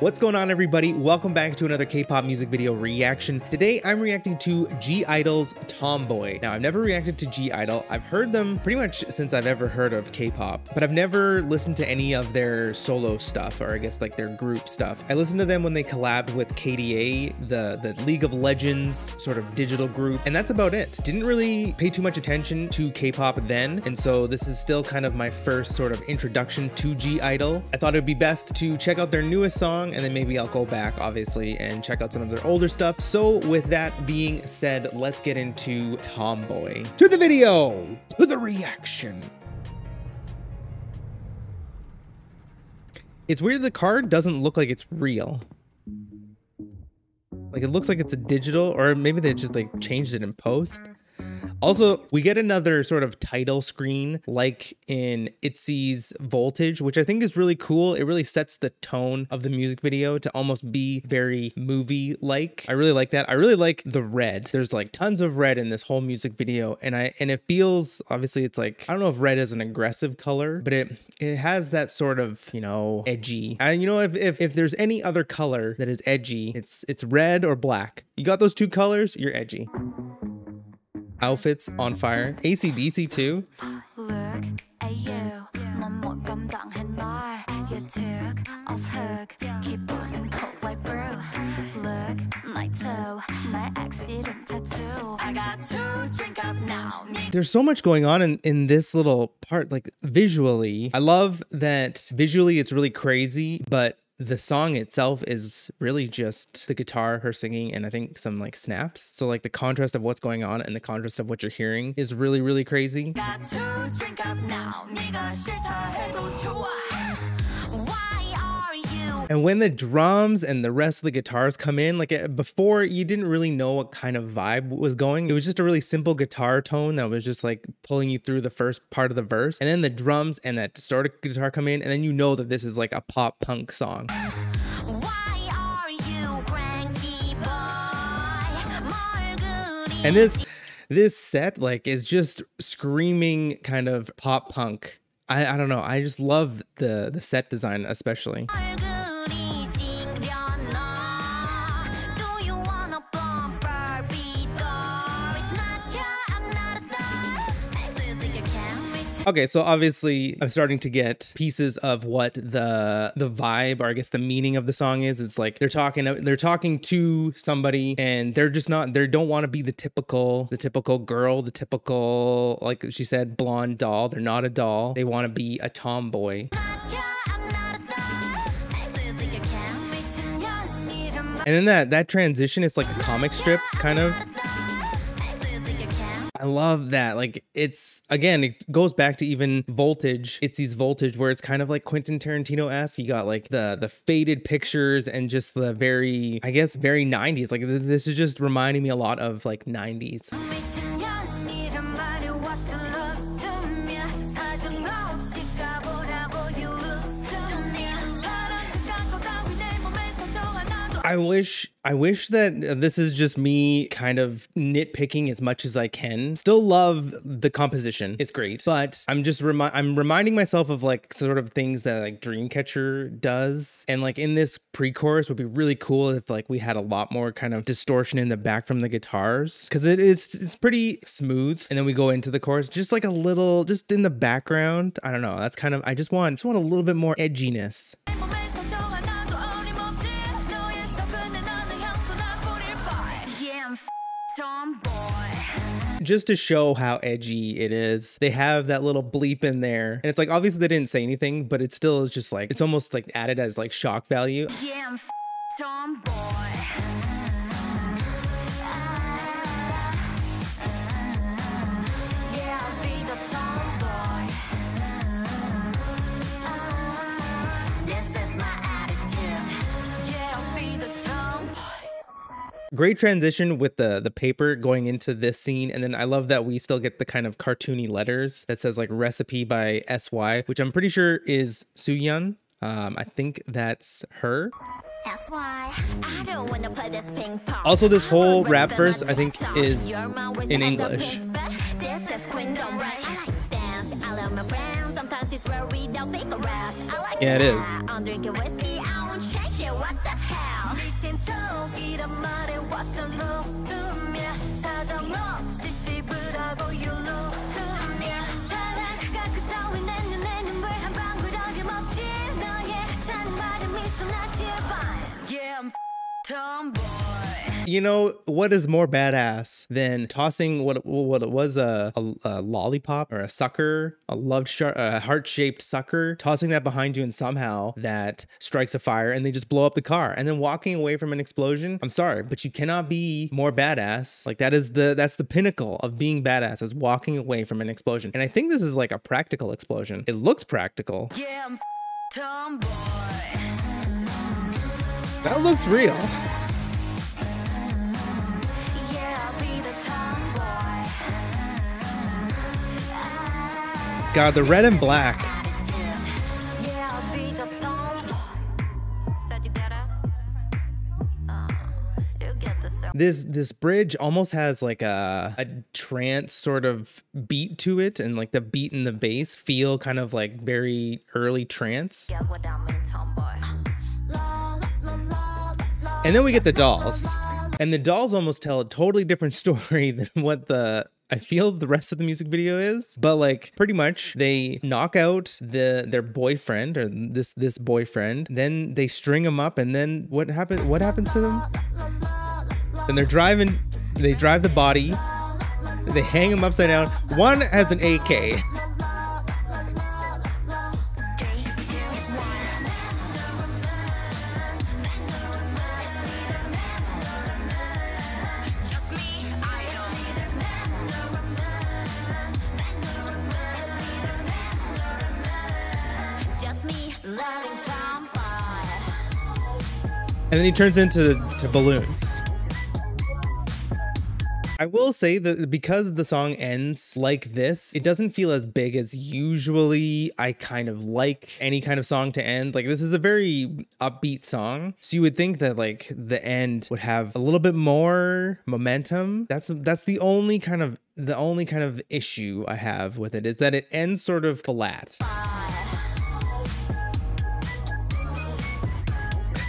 What's going on, everybody? Welcome back to another K-pop music video reaction. Today I'm reacting to I-DLE's Tomboy. Now, I've never reacted to I-DLE. I've heard them pretty much since I've ever heard of K-pop, but I've never listened to any of their solo stuff, or I guess like their group stuff. I listened to them when they collabed with KDA, the League of Legends sort of digital group, and that's about it. Didn't really pay too much attention to K-pop then, and so this is still kind of my first sort of introduction to I-DLE. I thought it would be best to check out their newest song, and then maybe I'll go back, obviously, and check out some of their older stuff. So with that being said, let's get into Tomboy. To the video, to the reaction. It's weird the card doesn't look like it's real. Like, it looks like it's a digital, or maybe they just like changed it in post. Also, we get another sort of title screen like in I-DLE's Voltage, which I think is really cool. It really sets the tone of the music video to almost be very movie-like. I really like that. I really like the red. There's like tons of red in this whole music video, and it feels, obviously it's like, I don't know if red is an aggressive color, but it has that sort of, you know, edgy. And you know, if there's any other color that is edgy, it's red or black. You got those two colors, you're edgy. Outfits on fire. AC/DC too. Look at you. You took off hook. Keep burning cold like brew. Look, my toe, my accident tattoo. I got to drink up now. There's so much going on in this little part, like visually. I love that visually it's really crazy, but the song itself is really just the guitar, her singing, and I think some like snaps. So like the contrast of what's going on and the contrast of what you're hearing is really, really crazy. Got to drink up now. Why are you? And when the drums and the rest of the guitars come in, like before, you didn't really know what kind of vibe was going. It was just a really simple guitar tone that was just like pulling you through the first part of the verse. And then the drums and that distorted guitar come in, and then you know that this is like a pop punk song. Why are you cranky boy? And this set like is just screaming kind of pop punk. I don't know. I just love the set design, especially. Okay, so obviously I'm starting to get pieces of what the vibe, or I guess the meaning of the song is. It's like they're talking to somebody, and they don't want to be the typical girl, the typical, like she said, blonde doll. They're not a doll. They want to be a tomboy. And then that transition, it's like a comic strip kind of. I love that. Like, it's, again, it goes back to even Voltage, I-DLE's Voltage, where it's kind of like Quentin Tarantino-esque. You got like the faded pictures and just the very, I guess, very 90s. Like, this is just reminding me a lot of like 90s. I wish that this is just me kind of nitpicking as much as I can. Still love the composition. It's great. But I'm just I'm reminding myself of like sort of things that like Dreamcatcher does. And like in this pre-chorus would be really cool if like we had a lot more kind of distortion in the back from the guitars, because it's pretty smooth. And then we go into the chorus, just like a little, just in the background. I don't know. That's kind of, I just want a little bit more edginess. Just to show how edgy it is, they have that little bleep in there, and it's like, obviously they didn't say anything, but it still is just like, it's almost like added as like shock value. Yeah, I'm tomboy. Great transition with the paper going into this scene. And then I love that we still get the kind of cartoony letters that says like recipe by SY, which I'm pretty sure is Sooyeon. I think that's her. Also, this whole rap verse I think is in English. Yeah, it is. what the hell 미친 척 이런 말에 what's the lose to me 사정없이 씹으라고 you lose to me 사랑가 그 따윈 내 눈에 눈물 한 방울 어림없지 너의 하찮은 말에 미소 나 제발 Yeah I'm tomboy. You know, what is more badass than tossing what was a lollipop or a sucker, a heart-shaped sucker, tossing that behind you and somehow that strikes a fire and they just blow up the car and then walking away from an explosion? I'm sorry, but you cannot be more badass. Like that's the pinnacle of being badass, is walking away from an explosion. And I think this is like a practical explosion. It looks practical. Yeah, I'm tomboy. That looks real. God, the red and black. This bridge almost has like a trance sort of beat to it, and like the beat and the bass feel kind of like very early trance. And then we get the dolls. And the dolls almost tell a totally different story than what I feel the rest of the music video is. But like pretty much they knock out their boyfriend, or this boyfriend, then they string him up, and then what happens to them? Then they drive the body, they hang him upside down. One has an AK. And then he turns into balloons. I will say that because the song ends like this, it doesn't feel as big as usually I kind of like any kind of song to end. Like this is a very upbeat song, so you would think that like the end would have a little bit more momentum. That's the only kind of issue I have with it, is that it ends sort of flat.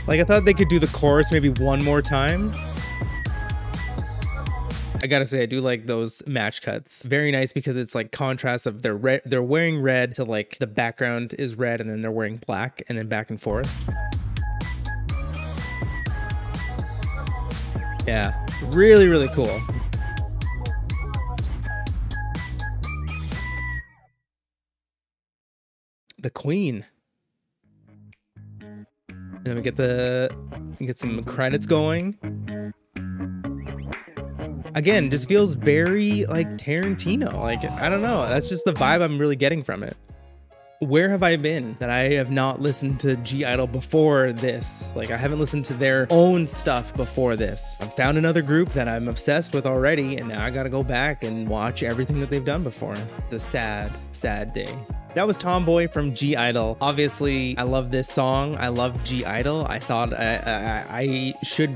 Like I thought they could do the chorus maybe one more time. I gotta say, I do like those match cuts. Very nice, because it's like contrast of they're wearing red to like the background is red, and then they're wearing black, and then back and forth. Yeah, really, really cool. The Queen. And then we get some credits going. Again, just feels very like Tarantino. Like, I don't know. That's just the vibe I'm really getting from it. Where have I been that I have not listened to (G)I-DLE before this? Like, I haven't listened to their own stuff before this. I've found another group that I'm obsessed with already, and now I gotta go back and watch everything that they've done before. It's a sad, sad day. That was Tomboy from (G)I-DLE. Obviously, I love this song. I love (G)I-DLE. I thought I should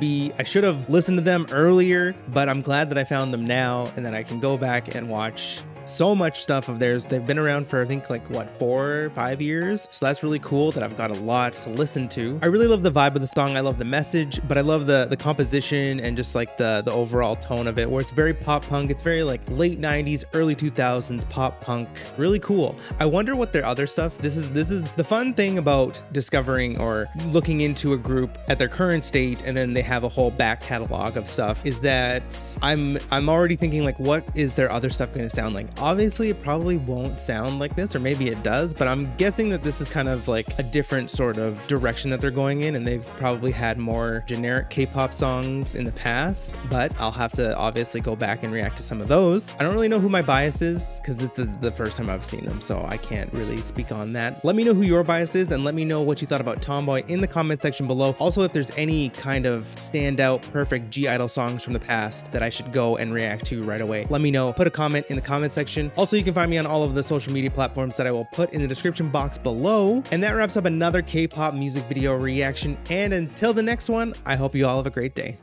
have listened to them earlier, but I'm glad that I found them now, and that I can go back and watch so much stuff of theirs. They've been around for I think like what, 4 or 5 years, so that's really cool that I've got a lot to listen to. I really love the vibe of the song. I love the message, but I love the composition and just like the overall tone of it, where it's very pop punk. It's very like late 90s, early 2000s pop punk. Really cool. I wonder what their other stuff. This is the fun thing about discovering or looking into a group at their current state, and then they have a whole back catalog of stuff, is that I'm already thinking like, what is their other stuff going to sound like? Obviously, it probably won't sound like this, or maybe it does, but I'm guessing that this is kind of like a different sort of direction that they're going in, and they've probably had more generic K-pop songs in the past, but I'll have to obviously go back and react to some of those. I don't really know who my bias is, because this is the first time I've seen them, so I can't really speak on that. Let me know who your bias is, and let me know what you thought about Tomboy in the comment section below. Also, if there's any kind of standout perfect (G)I-DLE songs from the past that I should go and react to right away, let me know. Put a comment in the comment section. Also, you can find me on all of the social media platforms that I will put in the description box below. And that wraps up another K-pop music video reaction. And until the next one, I hope you all have a great day.